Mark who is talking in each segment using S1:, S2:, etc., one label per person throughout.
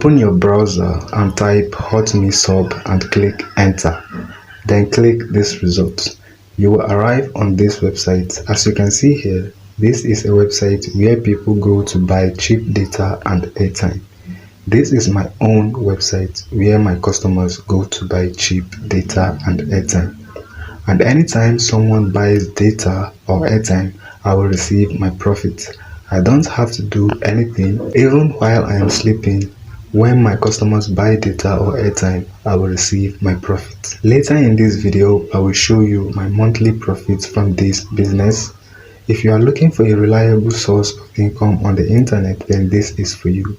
S1: Open your browser and type hotmesub and click enter. Then click this result. You will arrive on this website. As you can see here, this is a website where people go to buy cheap data and airtime. This is my own website where my customers go to buy cheap data and airtime. And anytime someone buys data or airtime, I will receive my profit. I don't have to do anything. Even while I am sleeping, when my customers buy data or airtime, I will receive my profit. Later in this video, I will show you my monthly profits from this business. If you are looking for a reliable source of income on the internet, then this is for you.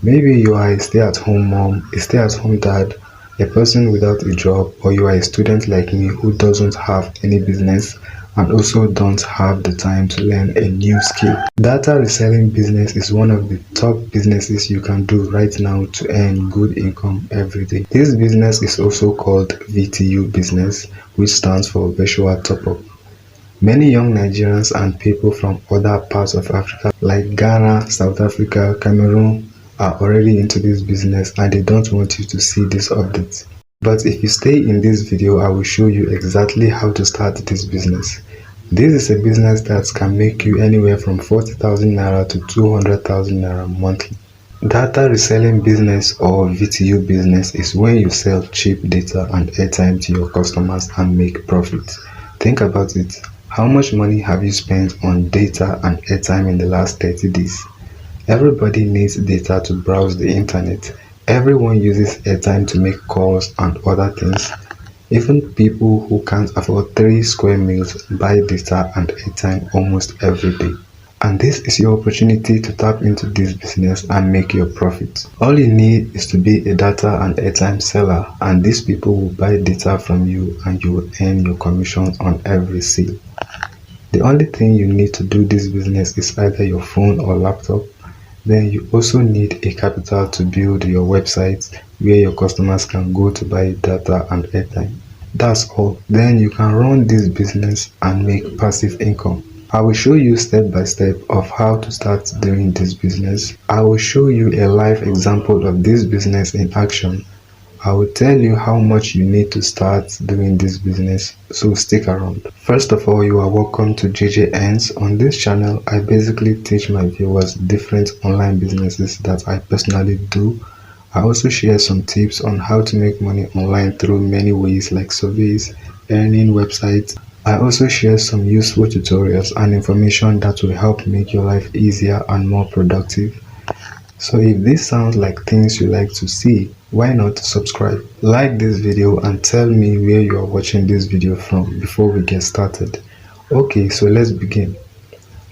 S1: Maybe you are a stay-at-home mom, a stay-at-home dad, a person without a job, or you are a student like me who doesn't have any business and also don't have the time to learn a new skill. Data reselling business is one of the top businesses you can do right now to earn good income every day. This business is also called VTU business, which stands for virtual top-up. Many young Nigerians and people from other parts of Africa like Ghana, South Africa, Cameroon are already into this business and they don't want you to see this update. But if you stay in this video, I will show you exactly how to start this business. This is a business that can make you anywhere from 40,000 naira to 200,000 naira monthly. Data reselling business or VTU business is when you sell cheap data and airtime to your customers and make profit. Think about it. How much money have you spent on data and airtime in the last 30 days? Everybody needs data to browse the internet. Everyone uses airtime to make calls and other things. Even people who can't afford 3 square meals buy data and airtime almost every day. And this is your opportunity to tap into this business and make your profit. All you need is to be a data and airtime seller, and these people will buy data from you and you will earn your commission on every sale. The only thing you need to do this business is either your phone or laptop. Then you also need a capital to build your website where your customers can go to buy data and airtime. That's all. Then you can run this business and make passive income. I will show you step by step of how to start doing this business. I will show you a live example of this business in action. I will tell you how much you need to start doing this business, so stick around. First of all, you are welcome to JayJay Earns. On this channel, I basically teach my viewers different online businesses that I personally do. I also share some tips on how to make money online through many ways like surveys, earning websites. I also share some useful tutorials and information that will help make your life easier and more productive. So if this sounds like things you like to see, why not subscribe? Like this video and tell me where you are watching this video from before we get started. Okay, so let's begin.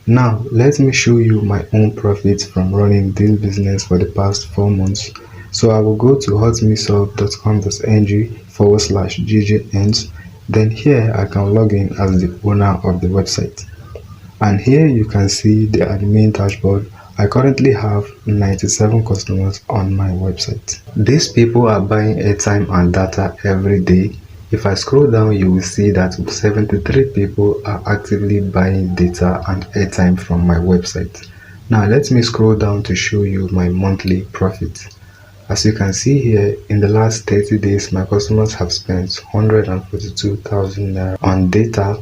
S1: Now, let me show you my own profits from running this business for the past 4 months. So I will go to hotmesub.com.ng/JayJay. Then here I can log in as the owner of the website. And here you can see the admin dashboard. I currently have 97 customers on my website. These people are buying airtime and data every day. If I scroll down, you will see that 73 people are actively buying data and airtime from my website. Now let me scroll down to show you my monthly profit. As you can see here, in the last 30 days, my customers have spent 142,000 naira on data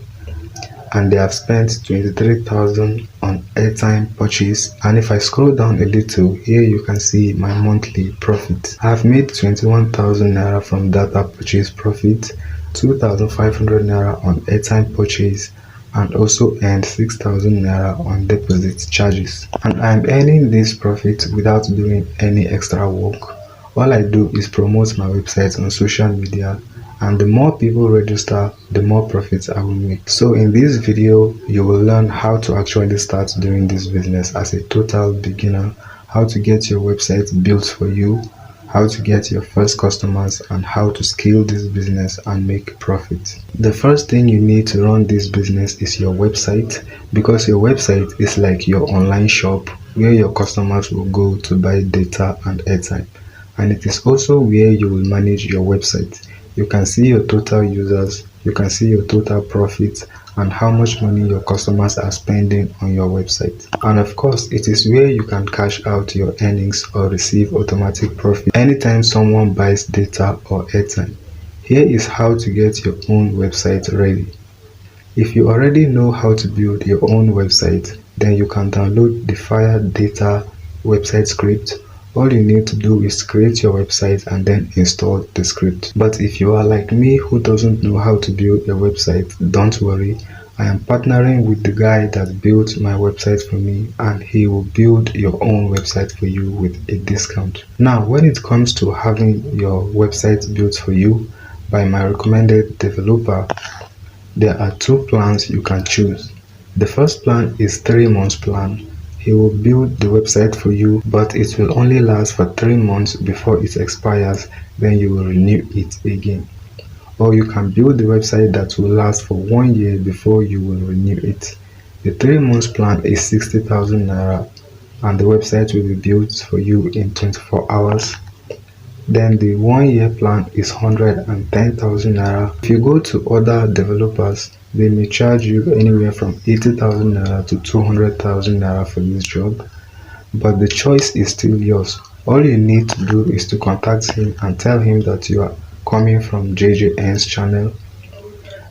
S1: and they have spent 23,000 on airtime purchase. And if I scroll down a little, here you can see my monthly profit. I have made 21,000 naira from data purchase profit, 2,500 naira on airtime purchase, and also earned 6,000 naira on deposit charges. And I am earning this profit without doing any extra work. All I do is promote my website on social media, and the more people register, the more profits I will make. So in this video, you will learn how to actually start doing this business as a total beginner, how to get your website built for you, how to get your first customers, and how to scale this business and make profit. The first thing you need to run this business is your website, because your website is like your online shop where your customers will go to buy data and airtime. And it is also where you will manage your website. You can see your total users, you can see your total profits, and how much money your customers are spending on your website. And of course, it is where you can cash out your earnings or receive automatic profit anytime someone buys data or airtime. Here is how to get your own website ready. If you already know how to build your own website, then you can download the Fire Data website script. All you need to do is create your website and then install the script. But if you are like me who doesn't know how to build a website, don't worry. I am partnering with the guy that built my website for me, and he will build your own website for you with a discount. Now, when it comes to having your website built for you by my recommended developer, there are two plans you can choose. The first plan is 3 months plan. He will build the website for you, but it will only last for 3 months before it expires, then you will renew it again. Or you can build the website that will last for 1 year before you will renew it. The 3 months plan is 60,000 naira, and the website will be built for you in 24 hours. Then the 1 year plan is 110,000 naira. If you go to other developers, they may charge you anywhere from 80,000 naira to 200,000 naira for this job, but the choice is still yours. All you need to do is to contact him and tell him that you are coming from JayJay's channel,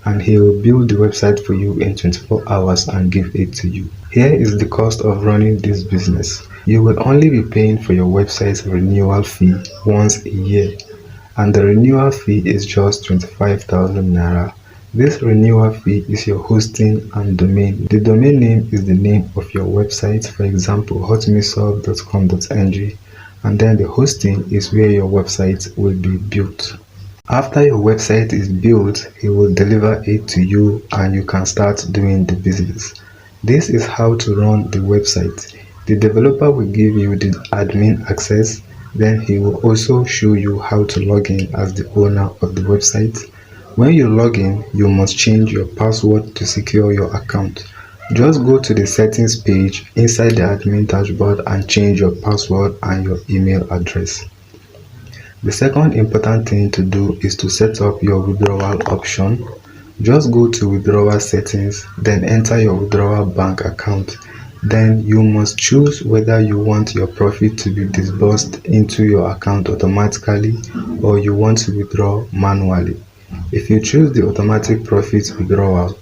S1: and he will build the website for you in 24 hours and give it to you. Here is the cost of running this business. You will only be paying for your website's renewal fee once a year, and the renewal fee is just 25,000 naira. This renewal fee is your hosting and domain. The domain name is the name of your website, for example hotmisub.com.ng, and then the hosting is where your website will be built. After your website is built, he will deliver it to you and you can start doing the business. This is how to run the website. The developer will give you the admin access, then he will also show you how to log in as the owner of the website. When you log in, you must change your password to secure your account. Just go to the settings page inside the admin dashboard and change your password and your email address. The second important thing to do is to set up your withdrawal option. Just go to withdrawal settings, then enter your withdrawal bank account. Then you must choose whether you want your profit to be disbursed into your account automatically or you want to withdraw manually. If you choose the automatic profit withdrawal,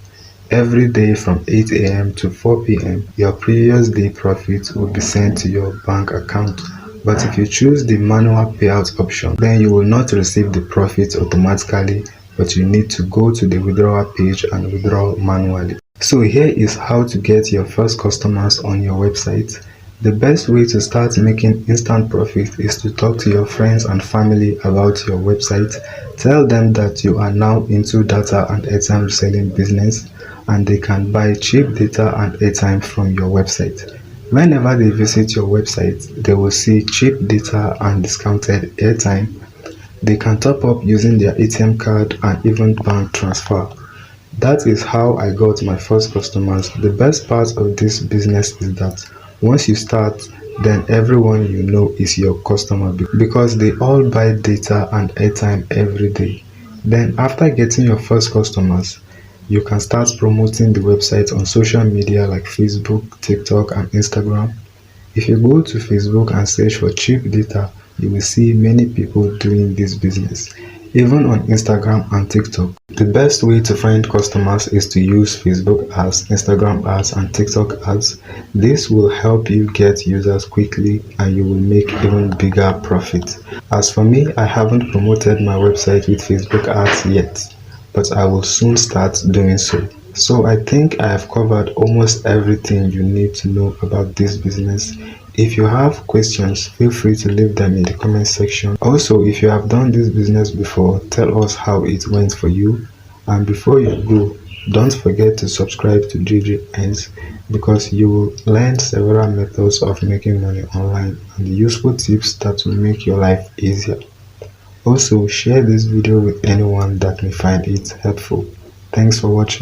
S1: every day from 8 a.m. to 4 p.m., your previous day profit will be sent to your bank account. But if you choose the manual payout option, then you will not receive the profit automatically, but you need to go to the withdrawal page and withdraw manually. So here is how to get your first customers on your website. The best way to start making instant profit is to talk to your friends and family about your website. Tell them that you are now into data and airtime reselling business, and they can buy cheap data and airtime from your website. Whenever they visit your website, they will see cheap data and discounted airtime. They can top up using their ATM card and even bank transfer. That is how I got my first customers. The best part of this business is that once you start, then everyone you know is your customer because they all buy data and airtime every day. Then after getting your first customers, you can start promoting the website on social media like Facebook, TikTok, and Instagram. If you go to Facebook and search for cheap data, you will see many people doing this business. Even on Instagram and TikTok. The best way to find customers is to use Facebook ads, Instagram ads, and TikTok ads. This will help you get users quickly and you will make even bigger profit. As for me, I haven't promoted my website with Facebook ads yet, but I will soon start doing so. So I think I have covered almost everything you need to know about this business. If you have questions, feel free to leave them in the comment section. Also, if you have done this business before, tell us how it went for you. And before you go, don't forget to subscribe to JayJay because you will learn several methods of making money online and useful tips that will make your life easier. Also, share this video with anyone that may find it helpful. Thanks for watching.